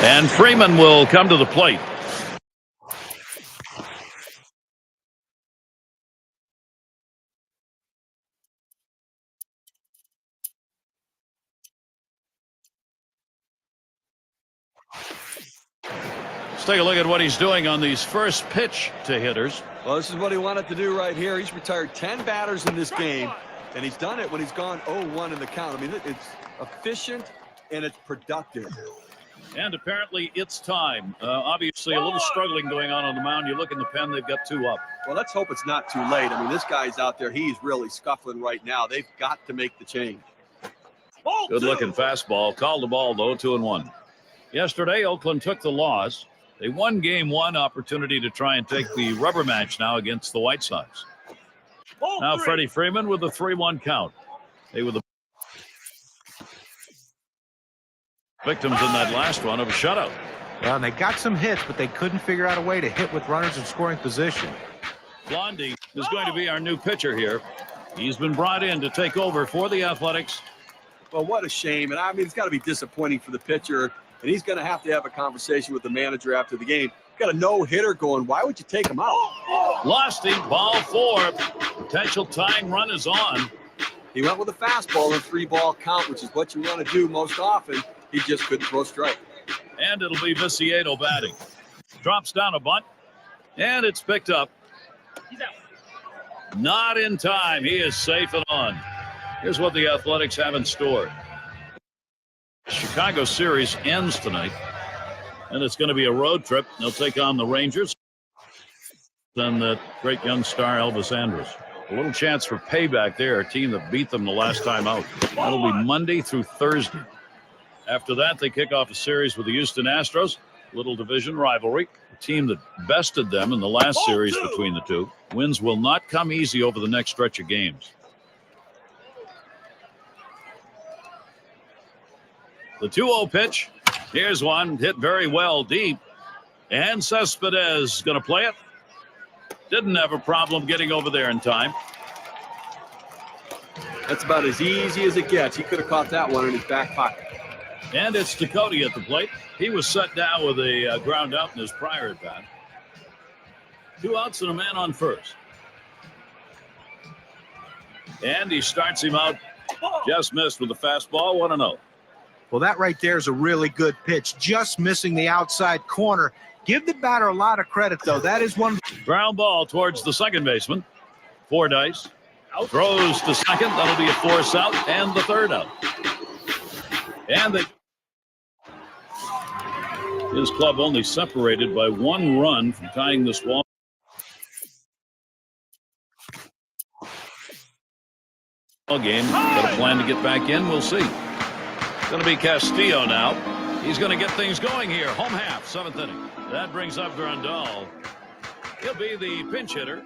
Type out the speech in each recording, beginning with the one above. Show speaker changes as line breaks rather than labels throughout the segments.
And Freeman will come to the plate. Let's take a look at what he's doing on these first pitch to hitters.
Well, this is what he wanted to do right here. He's retired 10 batters in this game, and he's done it when he's gone 0-1 in the count. I mean, it's efficient and it's productive.
And apparently it's time. Obviously a little struggling going on the mound. You look in the pen, they've got 2 up.
Well, let's hope it's not too late. I mean, this guy's out there. He's really scuffling right now. They've got to make the change.
Good looking fastball. Called the ball, though, 2-1. Yesterday, Oakland took the loss. They won game 1, opportunity to try and take the rubber match now against the White Sox. Now Freddie Freeman with a 3-1 count. They were the victims in that last one of a shutout.
Well, and they got some hits, but they couldn't figure out a way to hit with runners in scoring position.
Blondie is going to be our new pitcher here. He's been brought in to take over for the Athletics.
Well, what a shame. And I mean, it's got to be disappointing for the pitcher. And he's going to have a conversation with the manager after the game. Got a no-hitter going. Why would you take him out?
Lost him. Ball 4. Potential tying run is on.
He went with a fastball and 3-ball count, which is what you want to do most often. He just couldn't throw a strike.
And it'll be Viciedo batting. Drops down a bunt. And it's picked up. Not in time. He is safe and on. Here's what the Athletics have in store. Chicago series ends tonight, and it's going to be a road trip. They'll take on the Rangers and that great young star Elvis Andrus. A little chance for payback there, a team that beat them the last time out. That'll be Monday through Thursday. After that, they kick off a series with the Houston Astros, little division rivalry, a team that bested them in the last series between the two. Wins will not come easy over the next stretch of games. The 2-0 pitch. Here's one hit very well deep. And Cespedes going to play it. Didn't have a problem getting over there in time.
That's about as easy as it gets. He could have caught that one in his back pocket.
And it's Ducote at the plate. He was set down with a ground out in his prior at bat. 2 outs and a man on first. And he starts him out. Just missed with the fastball. 1-0.
Well, that right there is a really good pitch. Just missing the outside corner. Give the batter a lot of credit, though. That is one.
Ground ball towards the second baseman. Fordyce throws to second. That'll be a force out and the third out. And his club only separated by 1 run from tying this ball game. Got a plan to get back in. We'll see. Going to be Castillo now. He's going to get things going here. Home half, 7th inning. That brings up Grandal. He'll be the pinch hitter.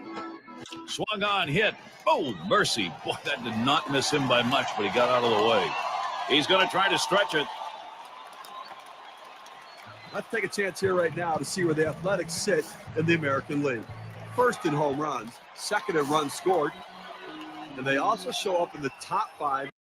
Swung on, hit. Oh, mercy. Boy, that did not miss him by much, but he got out of the way. He's going to try to stretch it.
Let's take a chance here right now to see where the Athletics sit in the American League. First in home runs, second in runs scored, and they also show up in the top 5.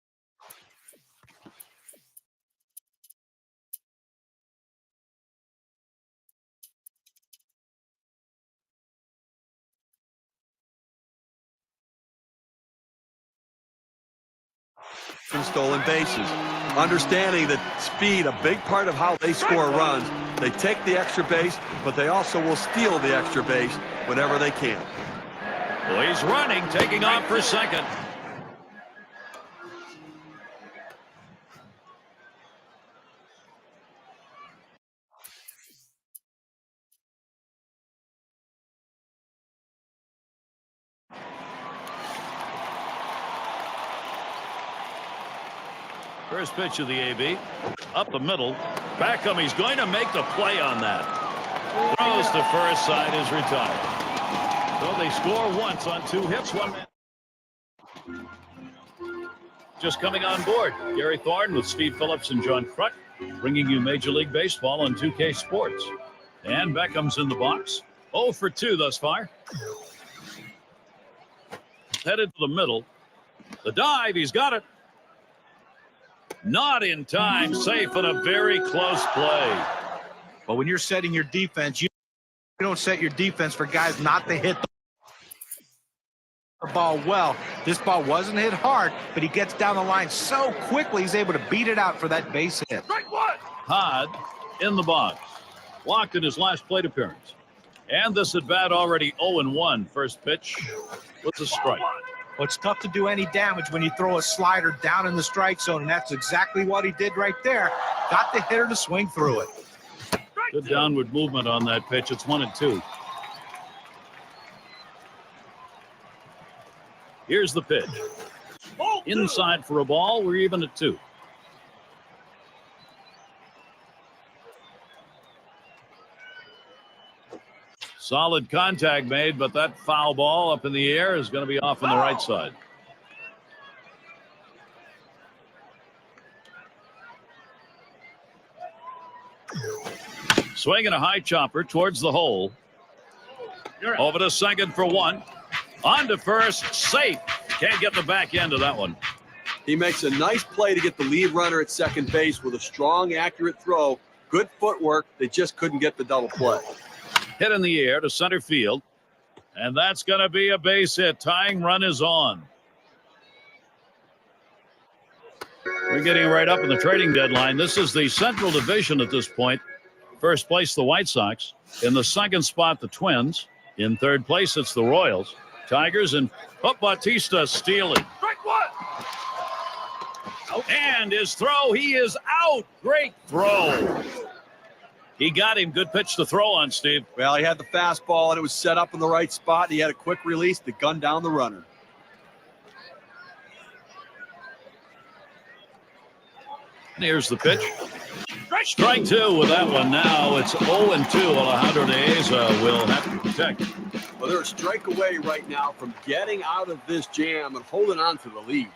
Stolen bases. Understanding that speed, a big part of how they score runs. They take the extra base, but they also will steal the extra base whenever they can.
Well, he's running, taking off for second. First pitch of the AB. Up the middle. Beckham, he's going to make the play on that. Throws to first, side is retired. So they score once on 2 hits. 1 man. Just coming on board. Gary Thorne with Steve Phillips and John Kruk, bringing you Major League Baseball on 2K Sports. And Beckham's in the box. 0 for 2 thus far. Headed to the middle. The dive, he's got it. Not in time, safe, and a very close play.
But when you're setting your defense, you don't set your defense for guys not to hit the ball well. This ball wasn't hit hard, but he gets down the line so quickly he's able to beat it out for that base hit.
Todd in the box. Walked in his last plate appearance. And this at bat already 0-1. First pitch was a strike.
Well, it's tough to do any damage when you throw a slider down in the strike zone, and that's exactly what he did right there. Got the hitter to swing through it.
Good downward movement on that pitch. It's 1-2. Here's the pitch. Inside for a ball. We're even at 2. Solid contact made, but that foul ball up in the air is going to be off on the right side. Swinging a high chopper towards the hole. Over to second for 1. On to first, safe. Can't get the back end of that one.
He makes a nice play to get the lead runner at second base with a strong, accurate throw. Good footwork. They just couldn't get the double play.
Hit in the air to center field. And that's going to be a base hit. Tying run is on. We're getting right up in the trading deadline. This is the Central Division at this point. First place, the White Sox. In the second spot, the Twins. In third place, it's the Royals. Tigers and Bautista stealing. And his throw, he is out. Great throw. He got him. Good pitch to throw on, Steve.
Well, he had the fastball, and it was set up in the right spot. He had a quick release to gun down the runner.
And here's the pitch. Strike 2 with that one. Now it's 0-2. Alejandro De Asa will have to protect.
Well, they're a strike away right now from getting out of this jam and holding on to the lead.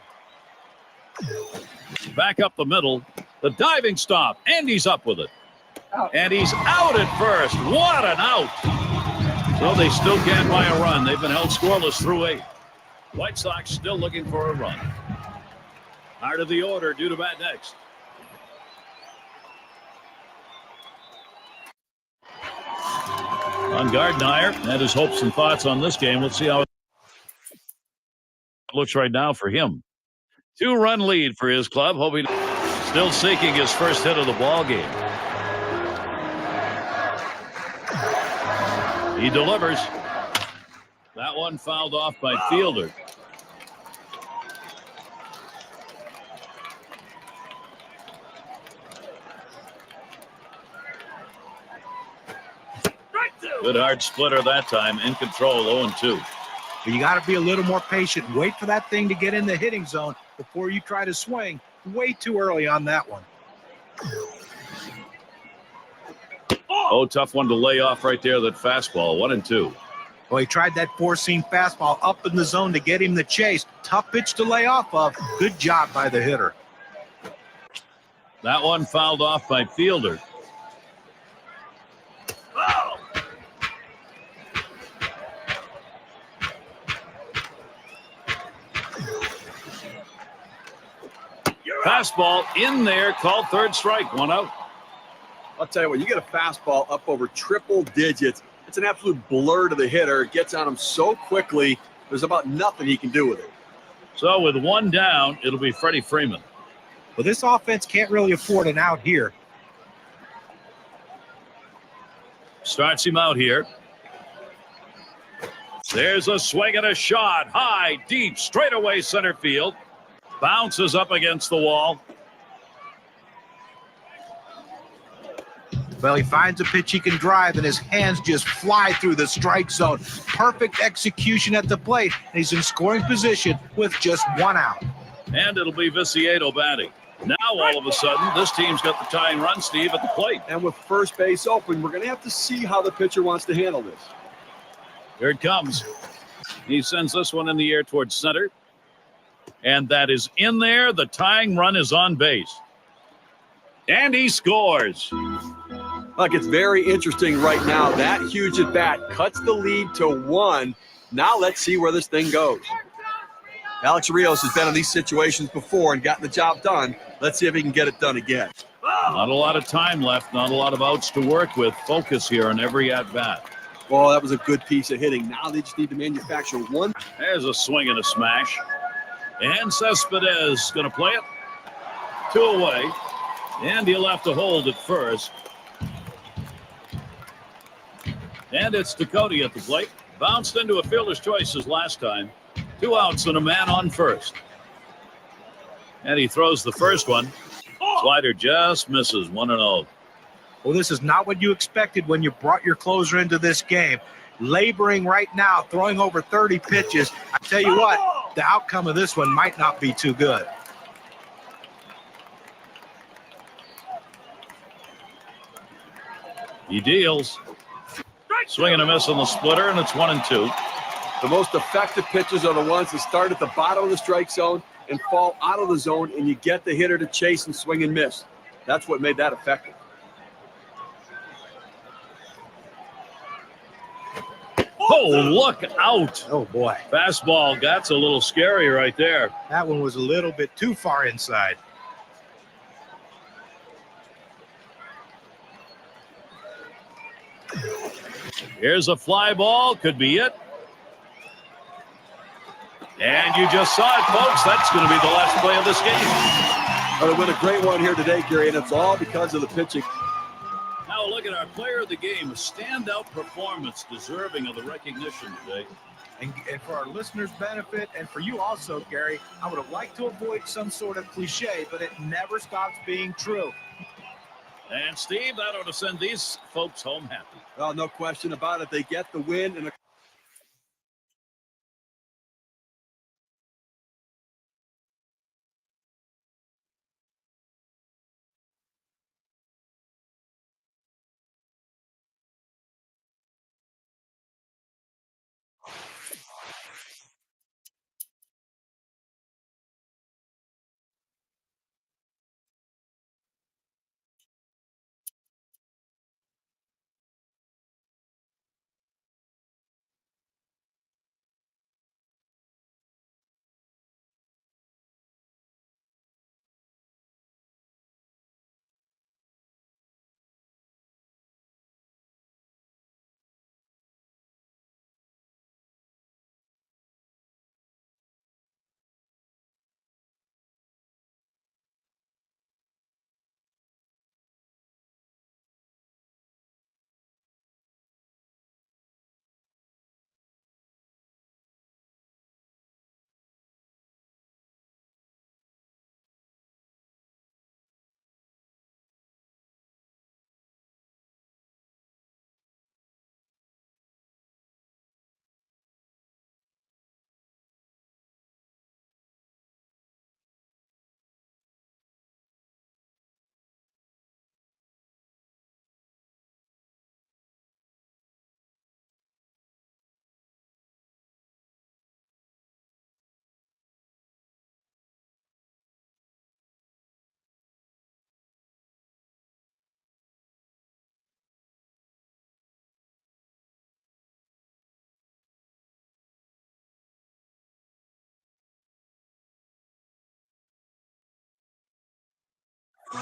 Back up the middle. The diving stop. And he's up with it. And he's out at first. What an out. So they still can't buy a run. They've been held scoreless through 8. White Sox still looking for a run. Heart of the order due to bat next. On Gardner and his hopes and thoughts on this game. Let's see how it looks right now for him. 2-run lead for his club, hoping still seeking his first hit of the ball game. He delivers. That one fouled off by Fielder. Good hard splitter that time. In control, 0-2.
But you got to be a little more patient. Wait for that thing to get in the hitting zone before you try to swing. Way too early on that one.
Oh, tough one to lay off right there. That fastball, 1-2.
Well, he tried that four-seam fastball up in the zone to get him the chase. Tough pitch to lay off of. Good job by the hitter.
That one fouled off by Fielder. Fastball in there, called third strike, 1 out.
I'll tell you what, you get a fastball up over triple digits. It's an absolute blur to the hitter. It gets on him so quickly, there's about nothing he can do with it.
So with 1 down, it'll be Freddie Freeman.
Well, this offense can't really afford an out here.
Starts him out here. There's a swing and a shot. High, deep, straightaway center field. Bounces up against the wall.
Well, he finds a pitch he can drive, and his hands just fly through the strike zone. Perfect execution at the plate, and he's in scoring position with just 1 out.
And it'll be Viciedo batting. Now, all of a sudden, this team's got the tying run, Steve, at the plate.
And with first base open, we're going to have to see how the pitcher wants to handle this.
Here it comes. He sends this one in the air towards center. And that is in there. The tying run is on base. And he scores.
Look, it's very interesting right now. That huge at bat cuts the lead to 1. Now let's see where this thing goes. Alex Rios has been in these situations before and gotten the job done. Let's see if he can get it done again.
Not a lot of time left, not a lot of outs to work with. Focus here on every at-bat.
Well, that was a good piece of hitting. Now they just need to manufacture one.
There's a swing and a smash. And Cespedes going to play it. 2 away. And he'll have to hold at first. And it's Ducote at the plate. Bounced into a fielder's choice as last time. 2 outs and a man on first. And he throws the first one. Slider just misses. 1-0.
Well, this is not what you expected when you brought your closer into this game. Laboring right now, throwing over 30 pitches. I tell you what, the outcome of this one might not be too good.
He deals. Swing and a miss on the splitter, and it's 1-2.
The most effective pitches are the ones that start at the bottom of the strike zone and fall out of the zone, and you get the hitter to chase and swing and miss. That's what made that effective.
Oh, look out.
Oh, boy.
Fastball. That's a little scary right there.
That one was a little bit too far inside.
Here's a fly ball. Could be it. And you just saw it, folks. That's going to be the last play of this game.
Well, they win a great one here today, Gary, and it's all because of the pitching.
Now look at our player of the game. A standout performance deserving of the recognition today.
And for our listeners' benefit, and for you also, Gary, I would have liked to avoid some sort of cliche, but it never stops being true.
And Steve, that ought to send these folks home happy.
Well, no question about it. They get the win and a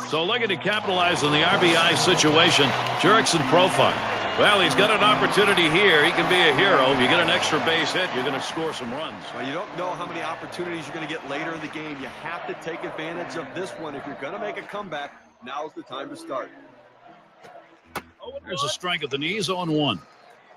So looking to capitalize on the RBI situation, Jurickson profile. Well, he's got an opportunity here. He can be a hero. If you get an extra base hit, you're going to score some runs.
Well, you don't know how many opportunities you're going to get later in the game. You have to take advantage of this one. If you're going to make a comeback, now's the time to start.
There's a strike at the knees, 0-1.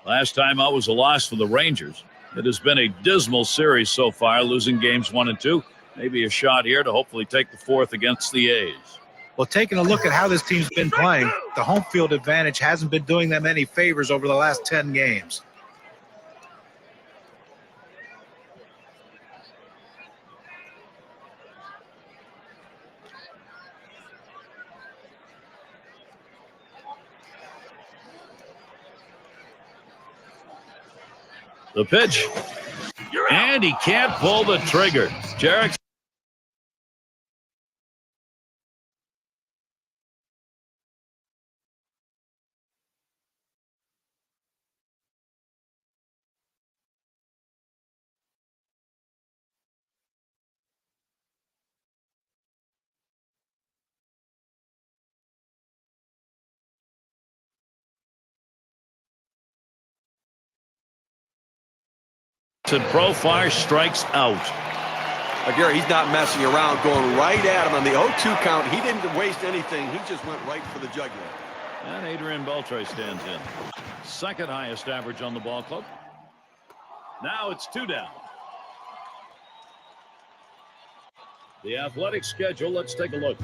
Last time out was a loss for the Rangers. It has been a dismal series so far, losing games 1 and 2. Maybe a shot here to hopefully take the 4th against the A's.
Well, taking a look at how this team's been playing, the home field advantage hasn't been doing them any favors over the last 10 games.
The pitch. And he can't pull the trigger. Jurickson. Profar strikes out.
Gary, he's not messing around, going right at him on the 0-2 count. He didn't waste anything. He just went right for the jugular.
And Adrian Beltre stands in. Second highest average on the ball club. Now it's 2 down. The Athletic schedule, let's take a look.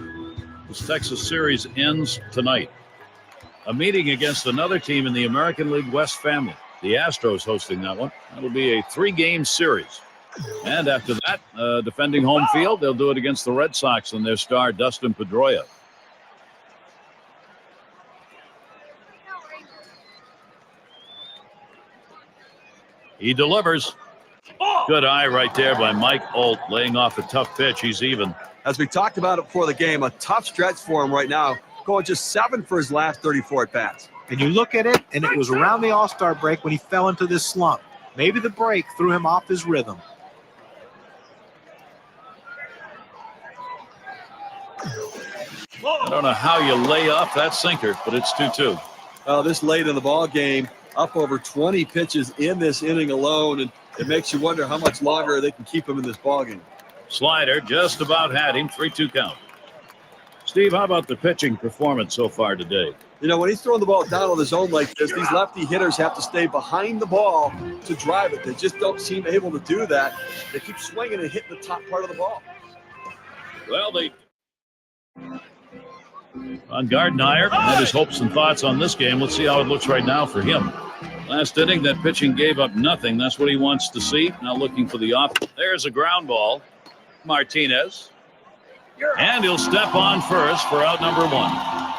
This Texas series ends tonight. A meeting against another team in the American League West family. The Astros hosting that one. That'll be a 3-game series. And after that, defending home field, they'll do it against the Red Sox and their star, Dustin Pedroia. He delivers. Good eye right there by Mike Olt, laying off a tough pitch. He's even.
As we talked about it before the game, a tough stretch for him right now, going just 7 for his last 34 at-bats.
And you look at it, and it was around the All-Star break when he fell into this slump. Maybe the break threw him off his rhythm.
I don't know how you lay off that sinker, but it's 2-2.
This late in the ball game, up over 20 pitches in this inning alone, and it makes you wonder how much longer they can keep him in this ball game.
Slider just about had him. 3-2 count. Steve, how about the pitching performance so far today?
You know, when he's throwing the ball down on the zone like this, these lefty hitters have to stay behind the ball to drive it. They just don't seem able to do that. They keep swinging and hitting the top part of the ball.
Well, on Gardenhire had his hopes and thoughts on this game. Let's see how it looks right now for him. Last inning, that pitching gave up nothing. That's what he wants to see. Now looking for the off. There's a ground ball. Martinez. And he'll step on first for out number 1.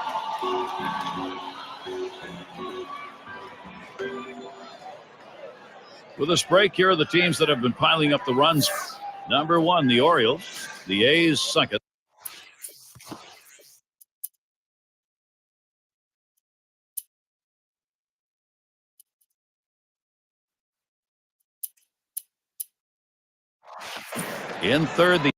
With this break, here are the teams that have been piling up the runs. Number 1, the Orioles. The A's second. In third, the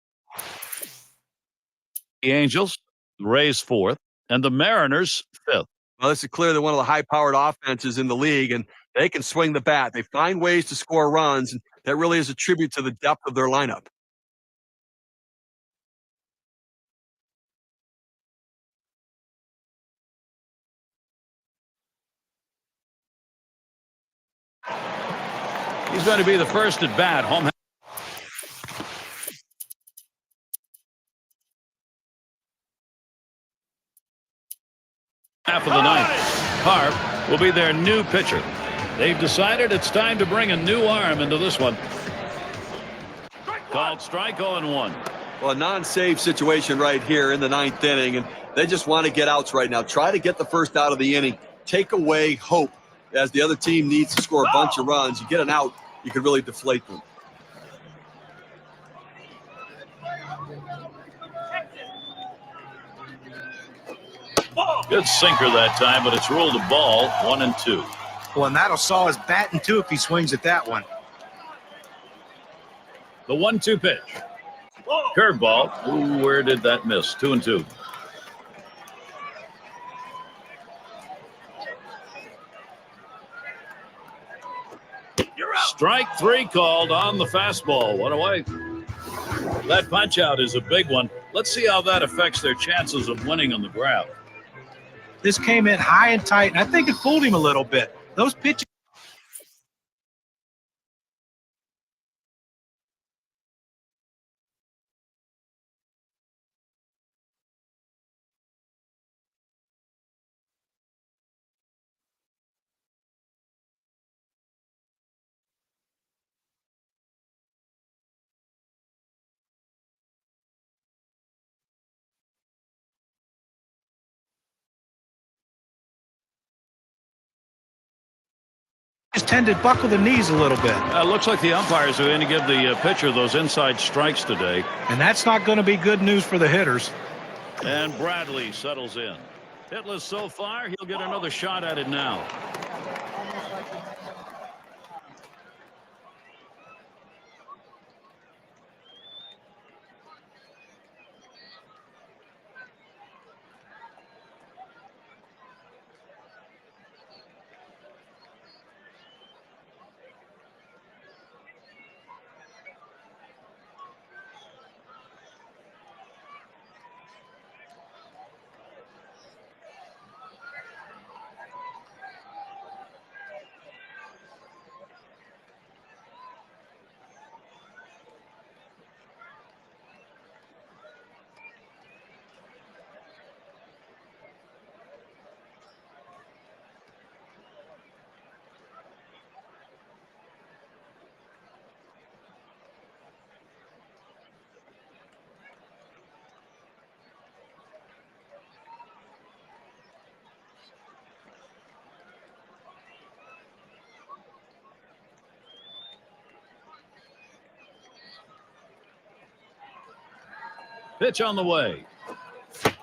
Angels, the Rays fourth, and the Mariners fifth.
Well, this is clearly one of the high-powered offenses in the league, and they can swing the bat. They find ways to score runs, and that really is a tribute to the depth of their lineup.
He's going to be the first at bat. Home half of the ninth. Harp will be their new pitcher. They've decided it's time to bring a new arm into this one. Called strike 0-1.
Well, a non-save situation right here in the 9th inning, and they just want to get outs right now. Try to get the first out of the inning. Take away hope as the other team needs to score a bunch of runs. You get an out, you could really deflate them.
Good sinker that time, but it's ruled a ball. 1-2.
Well, and that'll saw his bat in two if he swings at that one.
The 1-2 pitch. Curveball. Ooh, where did that miss? 2-2. Strike 3 called on the fastball. One away. That punch out is a big one. Let's see how that affects their chances of winning on the ground.
This came in high and tight, and I think it fooled him a little bit. Those pitches. Tend to buckle the knees a little bit.
Looks like the umpires are going to give the pitcher those inside strikes today.
And that's not going to be good news for the hitters.
And Bradley settles in. Hitless so far, he'll get another shot at it now. Pitch on the way.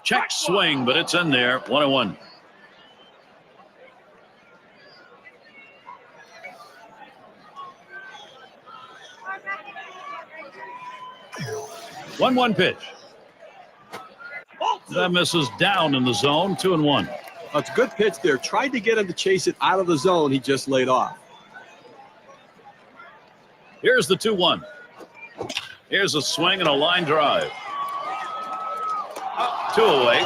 Check swing, but it's in there. 1-1. One pitch. That misses down in the zone. 2-1.
That's a good pitch there. Tried to get him to chase it out of the zone. He just laid off.
Here's the 2-1. Here's a swing and a line drive. 2 away.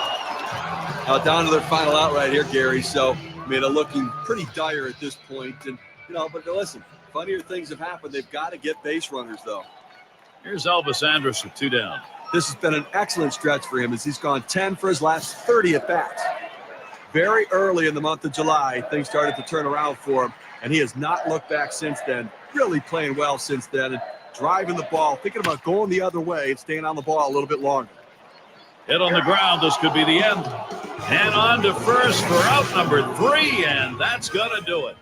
Down to their final out right here, Gary. So, I mean, they're looking pretty dire at this point. And, but listen, funnier things have happened. They've got to get base runners, though.
Here's Elvis Andrus with 2 down.
This has been an excellent stretch for him as he's gone 10 for his last 30 at-bats. Very early in the month of July, things started to turn around for him, and he has not looked back since then. Really playing well since then and driving the ball, thinking about going the other way and staying on the ball a little bit longer.
Hit on the ground. This could be the end. And on to first for out number 3, and that's going to do it.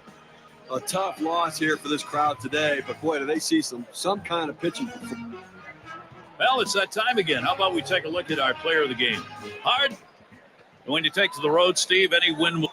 A tough loss here for this crowd today, but boy, do they see some kind of pitching.
Well, it's that time again. How about we take a look at our player of the game? Hard. When you take to the road, Steve, any win will